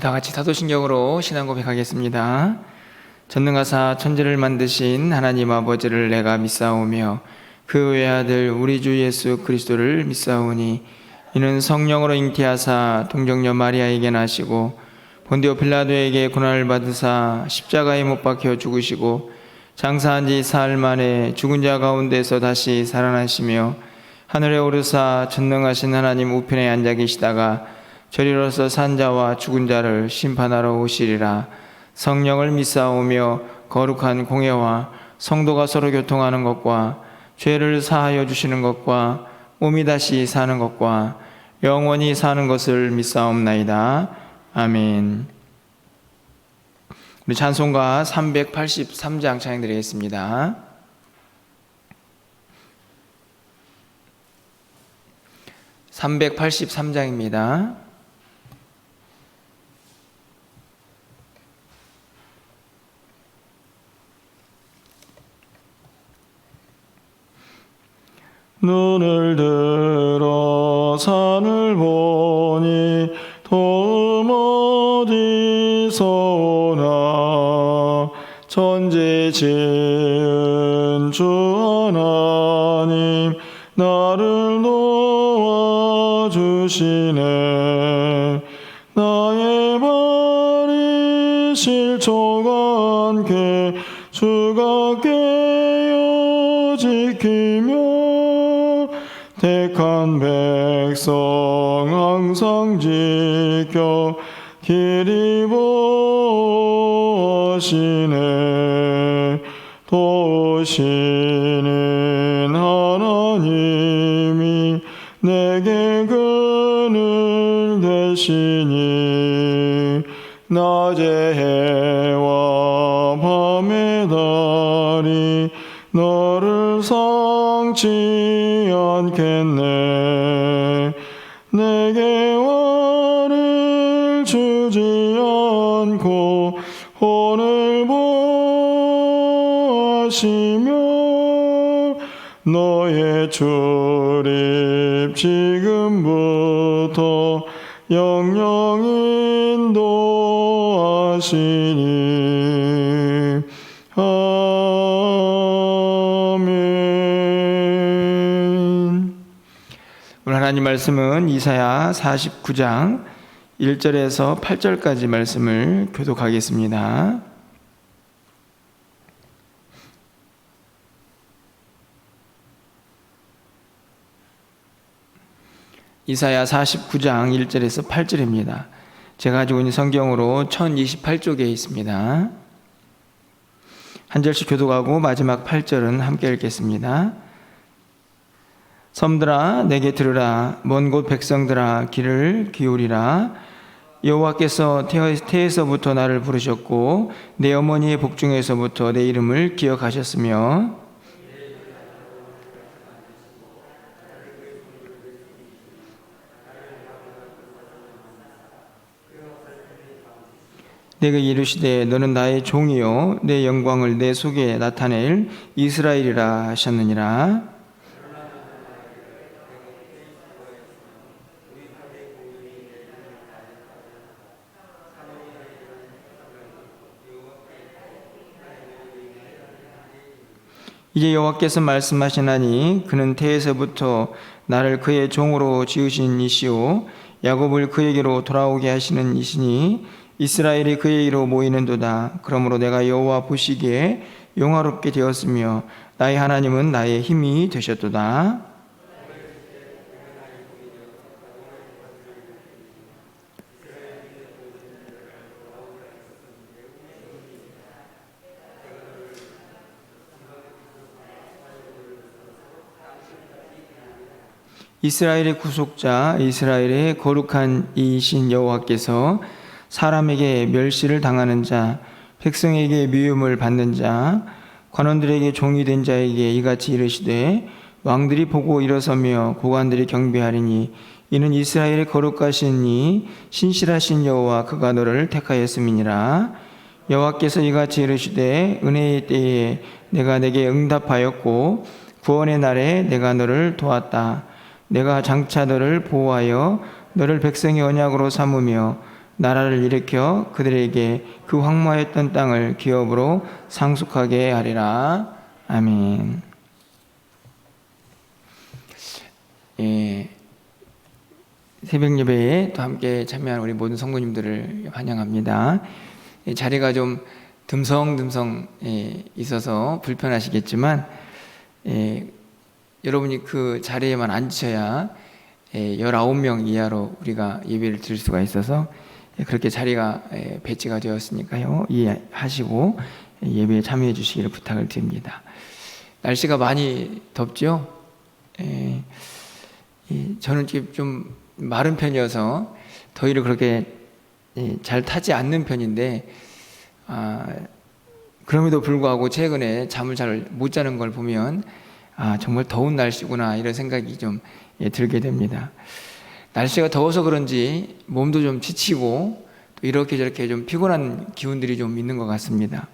다 같이 사도신경으로 신앙 고백하겠습니다. 전능하사 천지를 만드신 하나님 아버지를 내가 믿사오며 그 외아들 우리 주 예수 그리스도를 믿사오니 이는 성령으로 잉태하사 동정녀 마리아에게 나시고 본디오 빌라도에게 고난을 받으사 십자가에 못 박혀 죽으시고 장사한 지 사흘 만에 죽은 자 가운데서 다시 살아나시며 하늘에 오르사 전능하신 하나님 우편에 앉아 계시다가 저리로서 산 자와 죽은 자를 심판하러 오시리라. 성령을 믿사오며 거룩한 공예와 성도가 서로 교통하는 것과 죄를 사하여 주시는 것과 몸이 다시 사는 것과 영원히 사는 것을 믿사옵나이다. 아멘. 우리 찬송가 383장 찬양드리겠습니다. 383장입니다. 눈을 들어 산을 보니 도움 어디서 오나. 천지 지은 주 하나님 나를 도와주시네. 나의 발이 실족하 않게 주가 깨어 지키며 택한 백성 항상 지켜 길이 보시네. 도우시는 하나님이 내게 그늘 되시니 낮의 해와 밤의 달이 너를 상치 않겠네. 내게 화를 주지 않고 혼을 보하시며 너의 출입 지금부터 영영 인도하시니. 오늘 하나님 말씀은 이사야 49장 1절에서 8절까지 말씀을 교독하겠습니다. 이사야 49장 1절에서 8절입니다. 제가 가지고 있는 성경으로 1028쪽에 있습니다. 한 절씩 교독하고 마지막 8절은 함께 읽겠습니다. 섬들아 내게 들으라. 먼 곳 백성들아 귀를 기울이라. 여호와께서 태에서부터 나를 부르셨고 내 어머니의 복중에서부터 내 이름을 기억하셨으며 내가 이르시되 너는 나의 종이요 내 영광을 내 속에 나타낼 이스라엘이라 하셨느니라. 이제 여호와께서 말씀하시나니 그는 태에서부터 나를 그의 종으로 지으신 이시오 야곱을 그에게로 돌아오게 하시는 이시니 이스라엘이 그의 이로 모이는도다. 그러므로 내가 여호와 보시기에 용화롭게 되었으며 나의 하나님은 나의 힘이 되셨도다. 이스라엘의 구속자 이스라엘의 거룩한 이이신 여호와께서 사람에게 멸시를 당하는 자 백성에게 미움을 받는 자 관원들에게 종이 된 자에게 이같이 이르시되 왕들이 보고 일어서며 고관들이 경배하리니 이는 이스라엘의 거룩하신 이 신실하신 여호와 그가 너를 택하였음이니라. 여호와께서 이같이 이르시되 은혜의 때에 내가 내게 응답하였고 구원의 날에 내가 너를 도왔다. 내가 장차 너를 보호하여 너를 백성의 언약으로 삼으며 나라를 일으켜 그들에게 그 황무하였던 땅을 기업으로 상속하게 하리라. 아멘. 예, 새벽 예배에 또 함께 참여한 우리 모든 성도님들을 환영합니다. 자리가 좀 듬성듬성 있어서 불편하시겠지만 여러분이 그 자리에만 앉으셔야 19명 이하로 우리가 예배를 드릴 수가 있어서 그렇게 자리가 배치가 되었으니까요, 이해하시고 예배에 참여해 주시기를 부탁을 드립니다. 날씨가 많이 덥죠? 저는 좀 마른 편이어서 더위를 그렇게 잘 타지 않는 편인데, 그럼에도 불구하고 최근에 잠을 잘 못 자는 걸 보면 정말 더운 날씨구나 이런 생각이 좀 들게 됩니다. 날씨가 더워서 그런지 몸도 좀 지치고 또 이렇게 저렇게 좀 피곤한 기운들이 좀 있는 것 같습니다.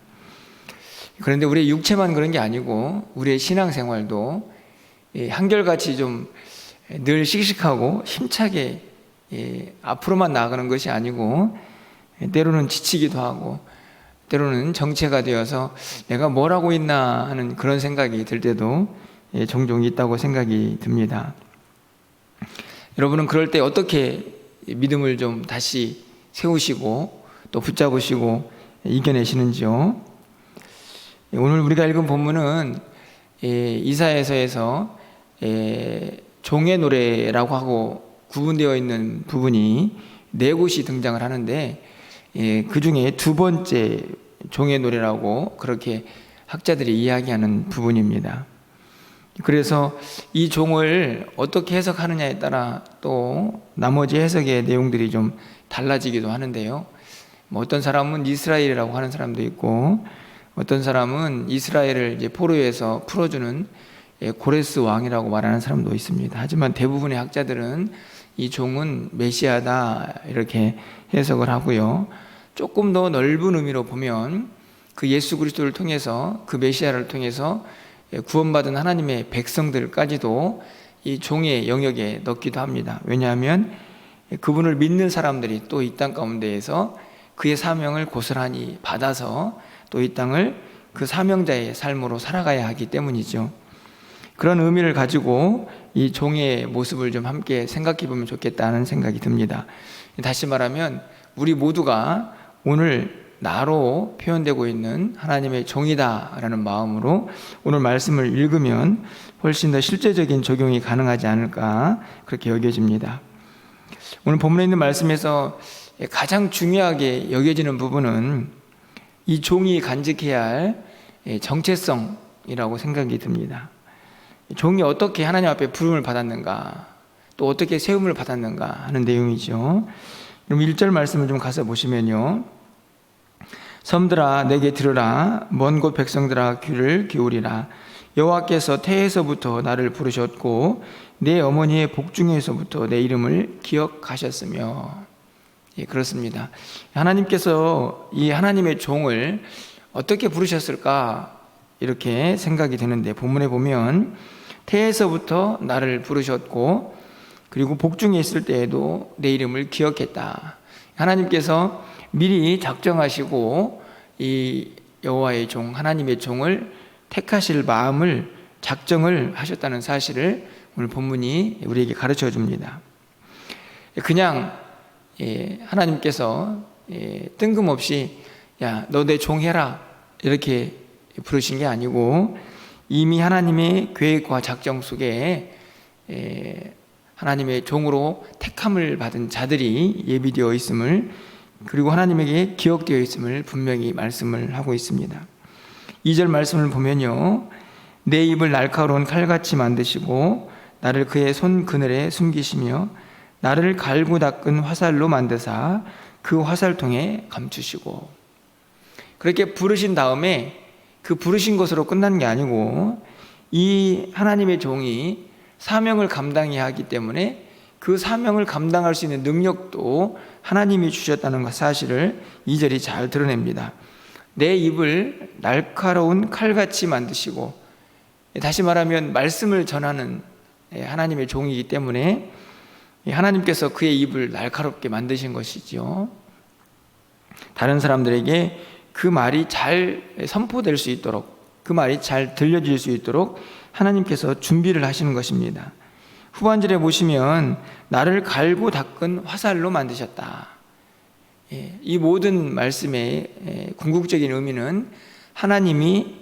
그런데 우리의 육체만 그런 게 아니고 우리의 신앙생활도 한결같이 좀 늘 씩씩하고 힘차게 앞으로만 나아가는 것이 아니고 때로는 지치기도 하고 때로는 정체가 되어서 내가 뭘 하고 있나 하는 그런 생각이 들 때도 종종 있다고 생각이 듭니다. 여러분은 그럴 때 어떻게 믿음을 좀 다시 세우시고 또 붙잡으시고 이겨내시는지요? 오늘 우리가 읽은 본문은 이사야서에서 종의 노래라고 하고 구분되어 있는 부분이 4곳이 등장을 하는데, 그 중에 두 번째 종의 노래라고 그렇게 학자들이 이야기하는 부분입니다. 그래서 이 종을 어떻게 해석하느냐에 따라 또 나머지 해석의 내용들이 좀 달라지기도 하는데요. 어떤 사람은 이스라엘이라고 하는 사람도 있고, 어떤 사람은 이스라엘을 이제 포로에서 풀어주는 고레스 왕이라고 말하는 사람도 있습니다. 하지만 대부분의 학자들은 이 종은 메시아다 이렇게 해석을 하고요. 조금 더 넓은 의미로 보면 그 예수 그리스도를 통해서, 그 메시아를 통해서 구원받은 하나님의 백성들까지도 이 종의 영역에 넣기도 합니다. 왜냐하면 그분을 믿는 사람들이 또 이 땅 가운데에서 그의 사명을 고스란히 받아서 또 이 땅을 그 사명자의 삶으로 살아가야 하기 때문이죠. 그런 의미를 가지고 이 종의 모습을 좀 함께 생각해 보면 좋겠다는 생각이 듭니다. 다시 말하면 우리 모두가 오늘 나로 표현되고 있는 하나님의 종이다라는 마음으로 오늘 말씀을 읽으면 훨씬 더 실제적인 적용이 가능하지 않을까 그렇게 여겨집니다. 오늘 본문에 있는 말씀에서 가장 중요하게 여겨지는 부분은 이 종이 간직해야 할 정체성이라고 생각이 듭니다. 종이 어떻게 하나님 앞에 부름을 받았는가, 또 어떻게 세움을 받았는가 하는 내용이죠. 그럼 1절 말씀을 좀 가서 보시면요, 섬들아 내게 들으라, 먼 곳 백성들아 귀를 기울이라. 여호와께서 태에서부터 나를 부르셨고 내 어머니의 복중에서부터 내 이름을 기억하셨으며. 그렇습니다. 하나님께서 이 하나님의 종을 어떻게 부르셨을까 이렇게 생각이 되는데, 본문에 보면 태에서부터 나를 부르셨고 그리고 복중에 있을 때에도 내 이름을 기억했다. 하나님께서 미리 작정하시고 이 여호와의 종, 하나님의 종을 택하실 마음을 작정을 하셨다는 사실을 오늘 본문이 우리에게 가르쳐 줍니다. 그냥 하나님께서 뜬금없이 야, 너 내 종 해라 이렇게 부르신 게 아니고, 이미 하나님의 계획과 작정 속에 하나님의 종으로 택함을 받은 자들이 예비되어 있음을, 그리고 하나님에게 기억되어 있음을 분명히 말씀을 하고 있습니다. 2절 말씀을 보면요, 내 입을 날카로운 칼같이 만드시고 나를 그의 손 그늘에 숨기시며 나를 갈고 닦은 화살로 만드사 그 화살통에 감추시고. 그렇게 부르신 다음에 그 부르신 것으로 끝나는 게 아니고, 이 하나님의 종이 사명을 감당해야 하기 때문에 그 사명을 감당할 수 있는 능력도 하나님이 주셨다는 사실을 2절이 잘 드러냅니다. 내 입을 날카로운 칼같이 만드시고, 다시 말하면 말씀을 전하는 하나님의 종이기 때문에 하나님께서 그의 입을 날카롭게 만드신 것이죠. 다른 사람들에게 그 말이 잘 선포될 수 있도록, 그 말이 잘 들려질 수 있도록 하나님께서 준비를 하시는 것입니다. 후반절에 보시면 나를 갈고 닦은 화살로 만드셨다. 이 모든 말씀의 궁극적인 의미는 하나님이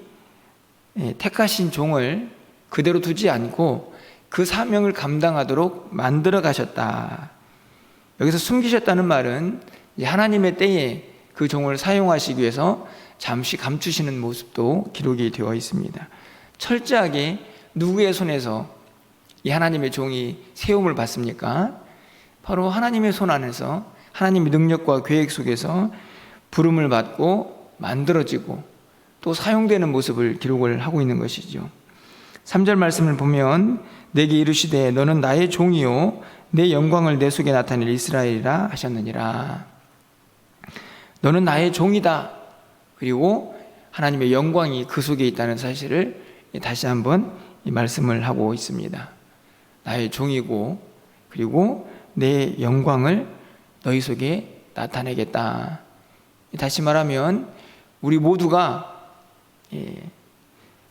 택하신 종을 그대로 두지 않고 그 사명을 감당하도록 만들어 가셨다. 여기서 숨기셨다는 말은 하나님의 때에 그 종을 사용하시기 위해서 잠시 감추시는 모습도 기록이 되어 있습니다. 철저하게 누구의 손에서 이 하나님의 종이 세움을 받습니까? 바로 하나님의 손 안에서, 하나님의 능력과 계획 속에서 부름을 받고 만들어지고 또 사용되는 모습을 기록을 하고 있는 것이죠. 3절 말씀을 보면 내게 이르시되 너는 나의 종이요 내 영광을 내 속에 나타낼 이스라엘이라 하셨느니라. 너는 나의 종이다. 그리고 하나님의 영광이 그 속에 있다는 사실을 다시 한번 이 말씀을 하고 있습니다. 나의 종이고 그리고 내 영광을 너희 속에 나타내겠다. 다시 말하면 우리 모두가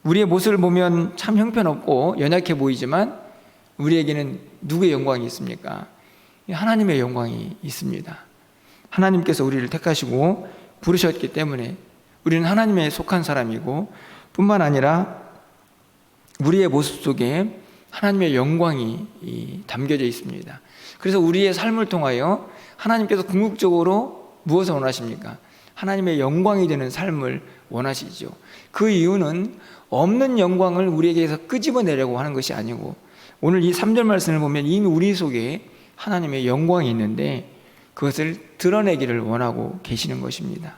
우리의 모습을 보면 참 형편없고 연약해 보이지만 우리에게는 누구의 영광이 있습니까? 하나님의 영광이 있습니다. 하나님께서 우리를 택하시고 부르셨기 때문에 우리는 하나님에 속한 사람이고 뿐만 아니라 우리의 모습 속에 하나님의 영광이 담겨져 있습니다. 그래서 우리의 삶을 통하여 하나님께서 궁극적으로 무엇을 원하십니까? 하나님의 영광이 되는 삶을 원하시죠. 그 이유는 없는 영광을 우리에게서 끄집어내려고 하는 것이 아니고 오늘 이 3절 말씀을 보면 이미 우리 속에 하나님의 영광이 있는데 그것을 드러내기를 원하고 계시는 것입니다.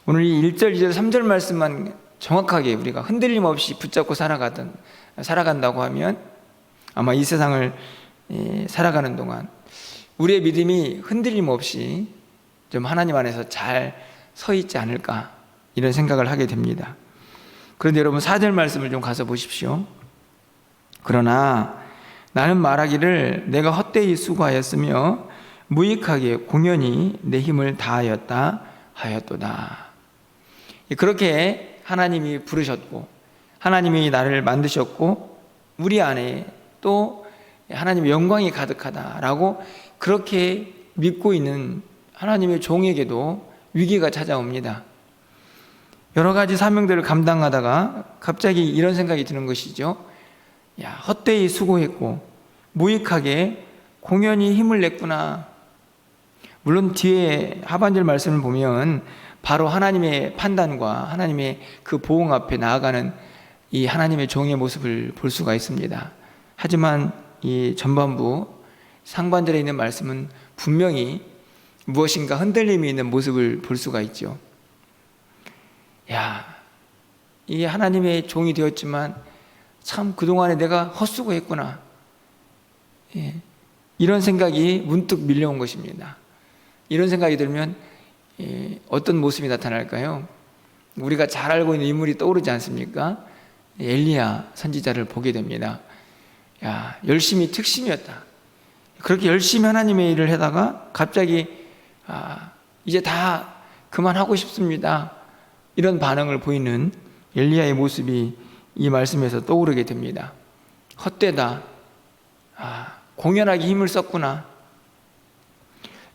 오늘 이 1절, 2절, 3절 말씀만 정확하게 우리가 흔들림 없이 붙잡고 살아간다고 하면 아마 이 세상을 살아가는 동안 우리의 믿음이 흔들림 없이 좀 하나님 안에서 잘 서 있지 않을까 이런 생각을 하게 됩니다. 그런데 여러분 4절 말씀을 좀 가서 보십시오. 그러나 나는 말하기를 내가 헛되이 수고하였으며 무익하게 공연히 내 힘을 다하였다 하였도다. 그렇게 하나님이 부르셨고 하나님이 나를 만드셨고 우리 안에 또 하나님의 영광이 가득하다라고 그렇게 믿고 있는 하나님의 종에게도 위기가 찾아옵니다. 여러 가지 사명들을 감당하다가 갑자기 이런 생각이 드는 것이죠. 야, 헛되이 수고했고 무익하게 공연히 힘을 냈구나. 물론 뒤에 하반절 말씀을 보면 바로 하나님의 판단과 하나님의 그 보응 앞에 나아가는 이 하나님의 종의 모습을 볼 수가 있습니다. 하지만 이 전반부 상반절에 있는 말씀은 분명히 무엇인가 흔들림이 있는 모습을 볼 수가 있죠. 야, 이 하나님의 종이 되었지만 참 그동안에 내가 헛수고했구나. 이런 생각이 문득 밀려온 것입니다. 이런 생각이 들면 어떤 모습이 나타날까요? 우리가 잘 알고 있는 인물이 떠오르지 않습니까? 엘리야 선지자를 보게 됩니다. 야, 열심히 특심이었다. 그렇게 열심히 하나님의 일을 하다가 갑자기 이제 다 그만하고 싶습니다. 이런 반응을 보이는 엘리야의 모습이 이 말씀에서 떠오르게 됩니다. 헛되다. 공연하기 힘을 썼구나.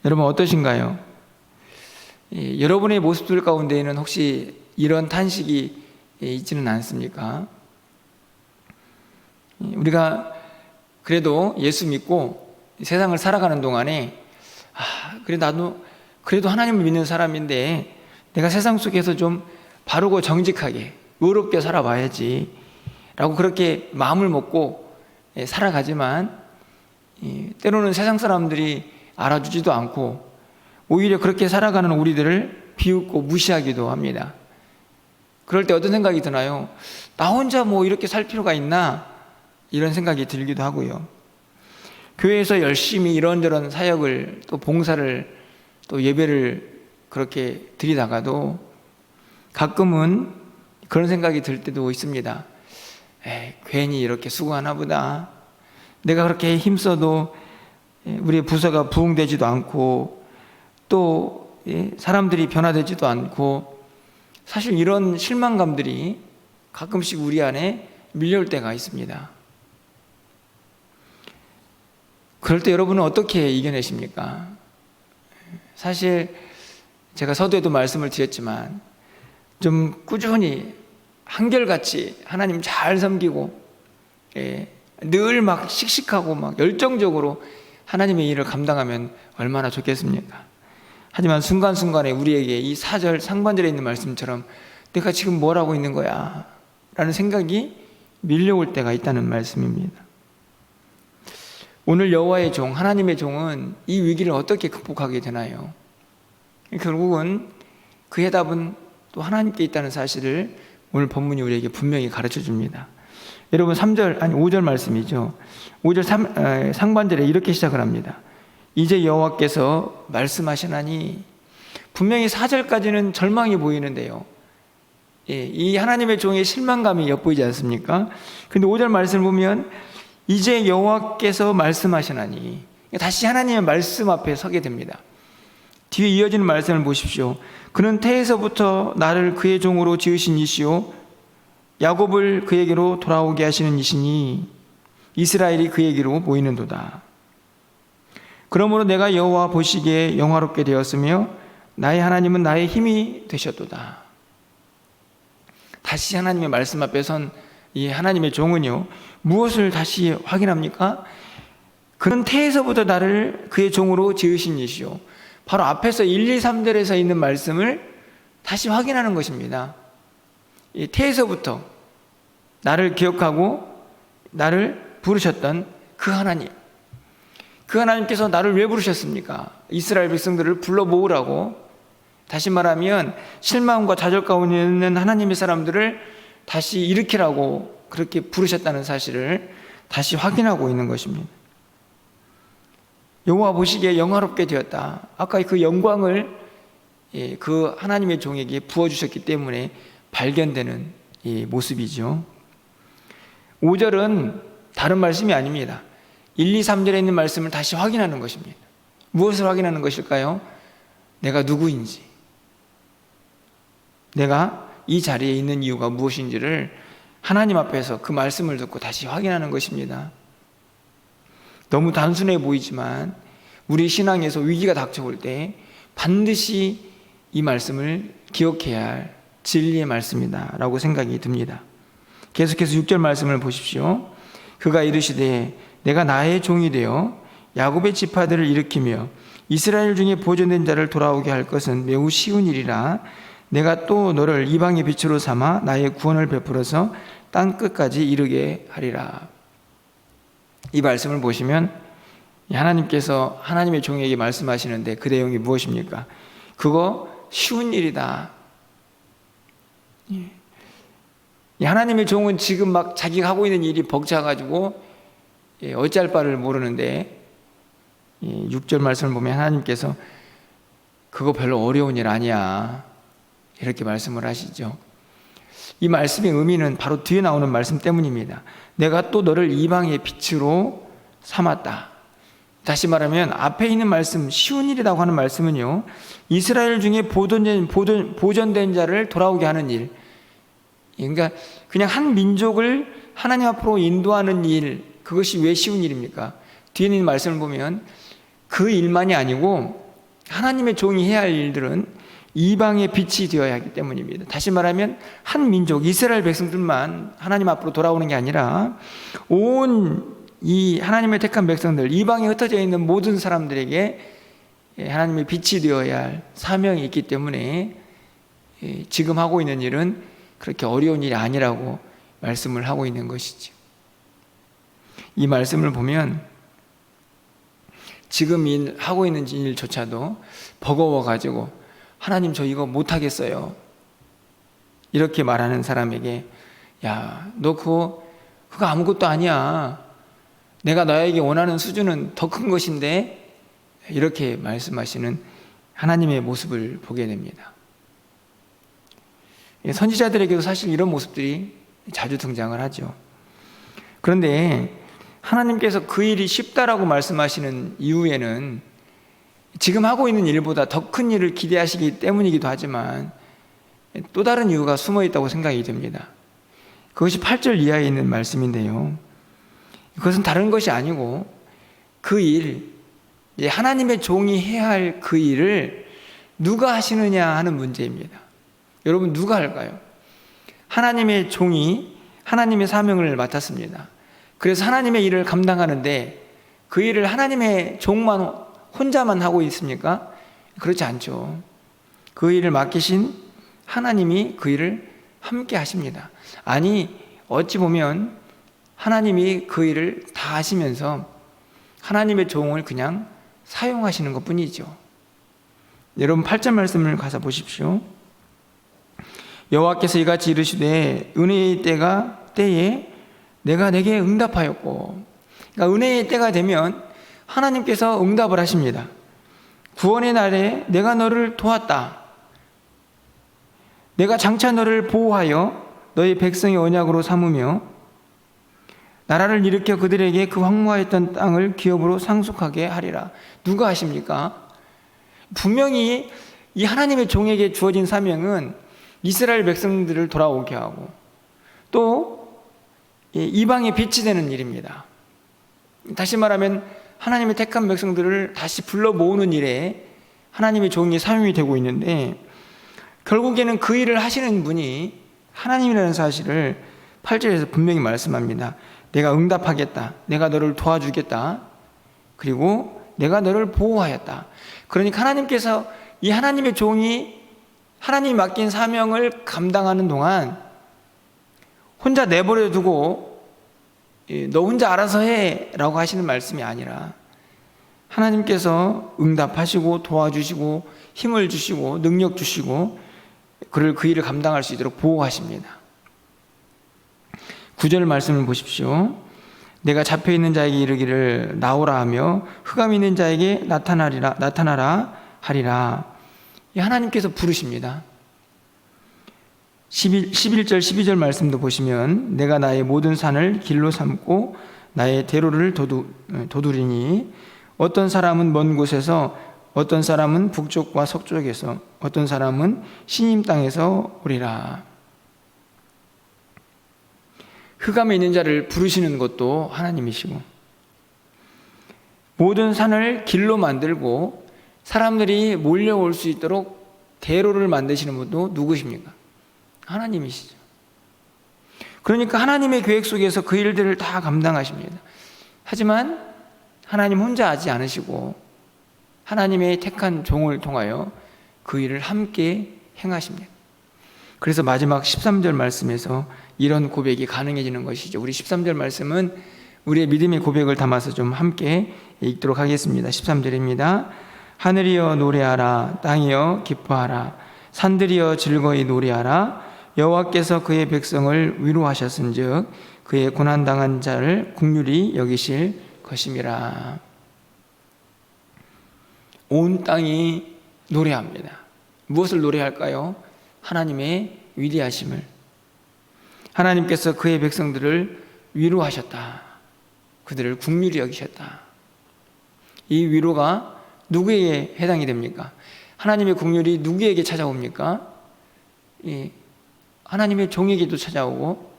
여러분 어떠신가요? 여러분의 모습들 가운데에는 혹시 이런 탄식이 있지는 않습니까? 우리가 그래도 예수 믿고 세상을 살아가는 동안에 그래도 하나님을 믿는 사람인데 내가 세상 속에서 좀 바르고 정직하게 의롭게 살아봐야지 라고 그렇게 마음을 먹고 살아가지만 때로는 세상 사람들이 알아주지도 않고 오히려 그렇게 살아가는 우리들을 비웃고 무시하기도 합니다. 그럴 때 어떤 생각이 드나요? 나 혼자 뭐 이렇게 살 필요가 있나? 이런 생각이 들기도 하고요. 교회에서 열심히 이런저런 사역을 또 봉사를 또 예배를 그렇게 드리다가도 가끔은 그런 생각이 들 때도 있습니다. 괜히 이렇게 수고하나 보다. 내가 그렇게 힘써도 우리의 부서가 부흥되지도 않고 또 사람들이 변화되지도 않고, 사실 이런 실망감들이 가끔씩 우리 안에 밀려올 때가 있습니다. 그럴 때 여러분은 어떻게 이겨내십니까? 사실 제가 서두에도 말씀을 드렸지만 좀 꾸준히 한결같이 하나님 잘 섬기고, 늘 막 씩씩하고 막 열정적으로 하나님의 일을 감당하면 얼마나 좋겠습니까? 하지만 순간순간에 우리에게 이 4절 상반절에 있는 말씀처럼 내가 지금 뭘 하고 있는 거야? 라는 생각이 밀려올 때가 있다는 말씀입니다. 오늘 여호와의 종, 하나님의 종은 이 위기를 어떻게 극복하게 되나요? 결국은 그 해답은 또 하나님께 있다는 사실을 오늘 본문이 우리에게 분명히 가르쳐 줍니다. 여러분 5절 말씀이죠. 5절 상반절에 이렇게 시작을 합니다. 이제 여호와께서 말씀하시나니, 분명히 4절까지는 절망이 보이는데요. 이 하나님의 종의 실망감이 엿보이지 않습니까? 그런데 5절 말씀을 보면 이제 여호와께서 말씀하시나니, 다시 하나님의 말씀 앞에 서게 됩니다. 뒤에 이어지는 말씀을 보십시오. 그는 태에서부터 나를 그의 종으로 지으신 이시요 야곱을 그에게로 돌아오게 하시는 이시니 이스라엘이 그에게로 모이는도다. 그러므로 내가 여호와 보시기에 영화롭게 되었으며 나의 하나님은 나의 힘이 되셨도다. 다시 하나님의 말씀 앞에 선 이 하나님의 종은요, 무엇을 다시 확인합니까? 그는 태에서부터 나를 그의 종으로 지으신 이시요, 바로 앞에서 1, 2, 3절에서 있는 말씀을 다시 확인하는 것입니다. 이 태에서부터 나를 기억하고 나를 부르셨던 그 하나님, 그 하나님께서 나를 왜 부르셨습니까? 이스라엘 백성들을 불러 모으라고, 다시 말하면 실망과 좌절 가운데 있는 하나님의 사람들을 다시 일으키라고 그렇게 부르셨다는 사실을 다시 확인하고 있는 것입니다. 여호와 보시기에 영화롭게 되었다. 아까 그 영광을 그 하나님의 종에게 부어주셨기 때문에 발견되는 이 모습이죠. 5절은 다른 말씀이 아닙니다. 1, 2, 3절에 있는 말씀을 다시 확인하는 것입니다. 무엇을 확인하는 것일까요? 내가 누구인지, 내가 이 자리에 있는 이유가 무엇인지를 하나님 앞에서 그 말씀을 듣고 다시 확인하는 것입니다. 너무 단순해 보이지만 우리 신앙에서 위기가 닥쳐올 때 반드시 이 말씀을 기억해야 할 진리의 말씀이다 라고 생각이 듭니다. 계속해서 6절 말씀을 보십시오. 그가 이르시되 내가 나의 종이 되어 야곱의 지파들을 일으키며 이스라엘 중에 보존된 자를 돌아오게 할 것은 매우 쉬운 일이라. 내가 또 너를 이방의 빛으로 삼아 나의 구원을 베풀어서 땅 끝까지 이르게 하리라. 이 말씀을 보시면 하나님께서 하나님의 종에게 말씀하시는데 그 내용이 무엇입니까? 그거 쉬운 일이다. 하나님의 종은 지금 막 자기가 하고 있는 일이 벅차가지고 어찌할 바를 모르는데 6절 말씀을 보면 하나님께서 그거 별로 어려운 일 아니야, 이렇게 말씀을 하시죠. 이 말씀의 의미는 바로 뒤에 나오는 말씀 때문입니다. 내가 또 너를 이방의 빛으로 삼았다. 다시 말하면 앞에 있는 말씀, 쉬운 일이라고 하는 말씀은요, 이스라엘 중에 보존된 자를 돌아오게 하는 일, 그러니까 그냥 한 민족을 하나님 앞으로 인도하는 일, 그것이 왜 쉬운 일입니까? 뒤에 있는 말씀을 보면 그 일만이 아니고 하나님의 종이 해야 할 일들은 이방의 빛이 되어야 하기 때문입니다. 다시 말하면 한 민족, 이스라엘 백성들만 하나님 앞으로 돌아오는 게 아니라 온 이 하나님의 택한 백성들, 이방에 흩어져 있는 모든 사람들에게 하나님의 빛이 되어야 할 사명이 있기 때문에 지금 하고 있는 일은 그렇게 어려운 일이 아니라고 말씀을 하고 있는 것이죠. 이 말씀을 보면 지금 하고 있는 일조차도 버거워가지고 하나님 저 이거 못하겠어요, 이렇게 말하는 사람에게 야, 너 그거 아무것도 아니야, 내가 너에게 원하는 수준은 더 큰 것인데, 이렇게 말씀하시는 하나님의 모습을 보게 됩니다. 선지자들에게도 사실 이런 모습들이 자주 등장을 하죠. 그런데 하나님께서 그 일이 쉽다라고 말씀하시는 이유에는 지금 하고 있는 일보다 더 큰 일을 기대하시기 때문이기도 하지만 또 다른 이유가 숨어 있다고 생각이 됩니다. 그것이 8절 이하에 있는 말씀인데요, 그것은 다른 것이 아니고 그 일, 하나님의 종이 해야 할 그 일을 누가 하시느냐 하는 문제입니다. 여러분, 누가 할까요? 하나님의 종이 하나님의 사명을 맡았습니다. 그래서 하나님의 일을 감당하는데 그 일을 하나님의 종만 혼자만 하고 있습니까? 그렇지 않죠. 그 일을 맡기신 하나님이 그 일을 함께 하십니다. 아니, 어찌 보면 하나님이 그 일을 다 하시면서 하나님의 종을 그냥 사용하시는 것 뿐이죠. 여러분, 8절 말씀을 가서 보십시오. 여호와께서 이같이 이르시되 은혜의 때에 내가 내게 응답하였고, 그러니까 은혜의 때가 되면 하나님께서 응답을 하십니다. 구원의 날에 내가 너를 도왔다. 내가 장차 너를 보호하여 너희 백성의 언약으로 삼으며 나라를 일으켜 그들에게 그 황무하였던 땅을 기업으로 상속하게 하리라. 누가 하십니까? 분명히 이 하나님의 종에게 주어진 사명은 이스라엘 백성들을 돌아오게 하고 또 이방에 빛이 되는 일입니다. 다시 말하면 하나님의 택한 백성들을 다시 불러 모으는 일에 하나님의 종이 사용이 되고 있는데, 결국에는 그 일을 하시는 분이 하나님이라는 사실을 8절에서 분명히 말씀합니다. 내가 응답하겠다. 내가 너를 도와주겠다. 그리고 내가 너를 보호하였다. 그러니까 하나님께서 이 하나님의 종이 하나님이 맡긴 사명을 감당하는 동안 혼자 내버려 두고 너 혼자 알아서 해 라고 하시는 말씀이 아니라 하나님께서 응답하시고 도와주시고 힘을 주시고 능력 주시고 그를 그 일을 감당할 수 있도록 보호하십니다. 9절 말씀을 보십시오. 내가 잡혀있는 자에게 이르기를 나오라 하며 흑암이 있는 자에게 나타나라 하리라. 하나님께서 부르십니다. 11절 12절 말씀도 보시면 내가 나의 모든 산을 길로 삼고 나의 대로를 도두리니 어떤 사람은 먼 곳에서, 어떤 사람은 북쪽과 서쪽에서, 어떤 사람은 시님 땅에서 오리라. 흑암에 있는 자를 부르시는 것도 하나님이시고 모든 산을 길로 만들고 사람들이 몰려올 수 있도록 대로를 만드시는 분도 누구십니까? 하나님이시죠. 그러니까 하나님의 계획 속에서 그 일들을 다 감당하십니다. 하지만 하나님 혼자 하지 않으시고 하나님의 택한 종을 통하여 그 일을 함께 행하십니다. 그래서 마지막 13절 말씀에서 이런 고백이 가능해지는 것이죠. 우리 13절 말씀은 우리의 믿음의 고백을 담아서 좀 함께 읽도록 하겠습니다. 13절입니다. 하늘이여 노래하라, 땅이여 기뻐하라, 산들이여 즐거이 노래하라. 여호와께서 그의 백성을 위로하셨은즉 그의 고난당한 자를 긍휼히 여기실 것임이라. 온 땅이 노래합니다. 무엇을 노래할까요? 하나님의 위대하심을. 하나님께서 그의 백성들을 위로하셨다. 그들을 긍휼히 여기셨다. 이 위로가 누구에게 해당이 됩니까? 하나님의 긍휼이 누구에게 찾아옵니까? 하나님의 종에게도 찾아오고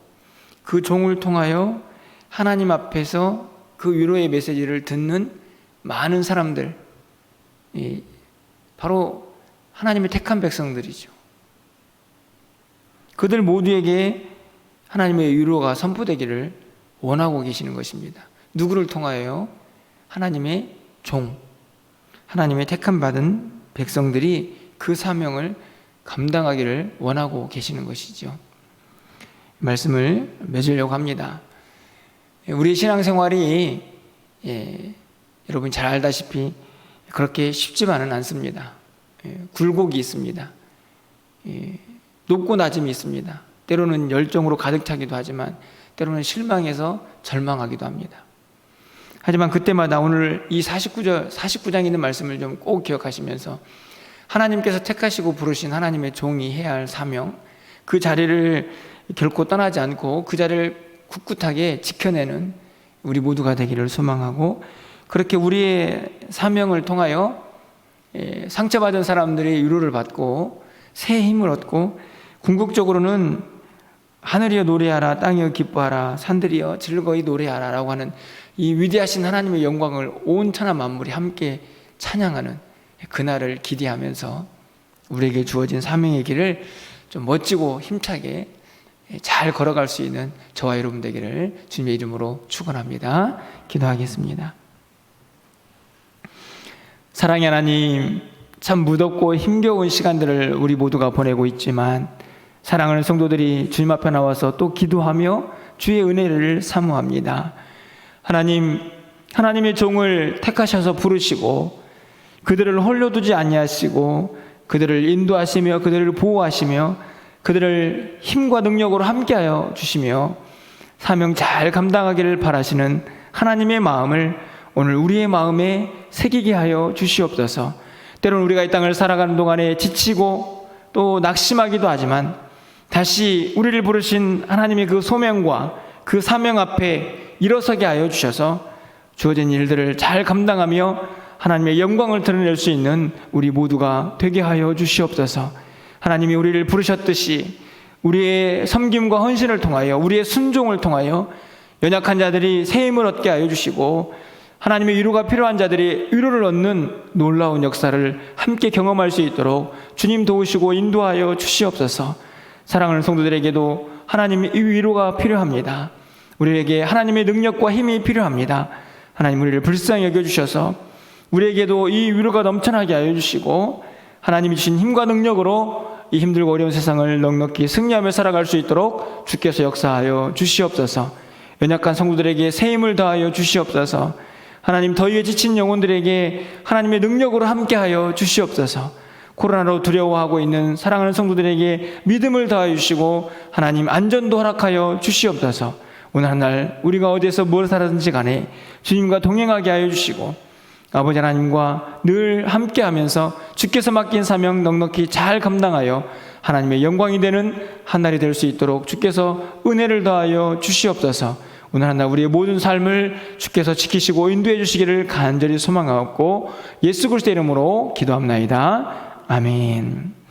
그 종을 통하여 하나님 앞에서 그 위로의 메시지를 듣는 많은 사람들, 바로 하나님의 택한 백성들이죠. 그들 모두에게 하나님의 위로가 선포되기를 원하고 계시는 것입니다. 누구를 통하여요? 하나님의 종, 하나님의 택함 받은 백성들이 그 사명을 감당하기를 원하고 계시는 것이죠. 말씀을 맺으려고 합니다. 우리 신앙생활이 여러분 잘 알다시피 그렇게 쉽지만은 않습니다. 굴곡이 있습니다. 높고 낮음이 있습니다. 때로는 열정으로 가득 차기도 하지만 때로는 실망해서 절망하기도 합니다. 하지만 그때마다 오늘 이 49장에 있는 말씀을 좀 꼭 기억하시면서 하나님께서 택하시고 부르신 하나님의 종이 해야 할 사명, 그 자리를 결코 떠나지 않고 그 자리를 굳굳하게 지켜내는 우리 모두가 되기를 소망하고, 그렇게 우리의 사명을 통하여 상처받은 사람들이 위로를 받고 새 힘을 얻고, 궁극적으로는 하늘이여 노래하라, 땅이여 기뻐하라, 산들이여 즐거이 노래하라 라고 하는 이 위대하신 하나님의 영광을 온 천하 만물이 함께 찬양하는 그날을 기대하면서 우리에게 주어진 사명의 길을 좀 멋지고 힘차게 잘 걸어갈 수 있는 저와 여러분 되기를 주님의 이름으로 축원합니다. 기도하겠습니다. 사랑의 하나님, 참 무덥고 힘겨운 시간들을 우리 모두가 보내고 있지만 사랑하는 성도들이 주님 앞에 나와서 또 기도하며 주의 은혜를 사모합니다. 하나님, 하나님의 종을 택하셔서 부르시고 그들을 홀로 두지 아니하시고 그들을 인도하시며 그들을 보호하시며 그들을 힘과 능력으로 함께하여 주시며 사명 잘 감당하기를 바라시는 하나님의 마음을 오늘 우리의 마음에 새기게 하여 주시옵소서. 때로는 우리가 이 땅을 살아가는 동안에 지치고 또 낙심하기도 하지만 다시 우리를 부르신 하나님의 그 소명과 그 사명 앞에 일어서게 하여 주셔서 주어진 일들을 잘 감당하며 하나님의 영광을 드러낼 수 있는 우리 모두가 되게 하여 주시옵소서. 하나님이 우리를 부르셨듯이 우리의 섬김과 헌신을 통하여 우리의 순종을 통하여 연약한 자들이 새 힘을 얻게 하여 주시고 하나님의 위로가 필요한 자들이 위로를 얻는 놀라운 역사를 함께 경험할 수 있도록 주님 도우시고 인도하여 주시옵소서. 사랑하는 성도들에게도 하나님의 이 위로가 필요합니다. 우리에게 하나님의 능력과 힘이 필요합니다. 하나님, 우리를 불쌍히 여겨주셔서 우리에게도 이 위로가 넘쳐나게 하여 주시고 하나님이 주신 힘과 능력으로 이 힘들고 어려운 세상을 넉넉히 승리하며 살아갈 수 있도록 주께서 역사하여 주시옵소서. 연약한 성도들에게 새 힘을 더하여 주시옵소서. 하나님, 더위에 지친 영혼들에게 하나님의 능력으로 함께하여 주시옵소서. 코로나로 두려워하고 있는 사랑하는 성도들에게 믿음을 더하여 주시고 하나님 안전도 허락하여 주시옵소서. 오늘 한 날 우리가 어디에서 뭘 살았든지 간에 주님과 동행하게 하여 주시고 아버지 하나님과 늘 함께하면서 주께서 맡긴 사명 넉넉히 잘 감당하여 하나님의 영광이 되는 한 날이 될 수 있도록 주께서 은혜를 더하여 주시옵소서. 오늘 한 날 우리의 모든 삶을 주께서 지키시고 인도해 주시기를 간절히 소망하옵고 예수 그리스도의 이름으로 기도합나이다. 아멘.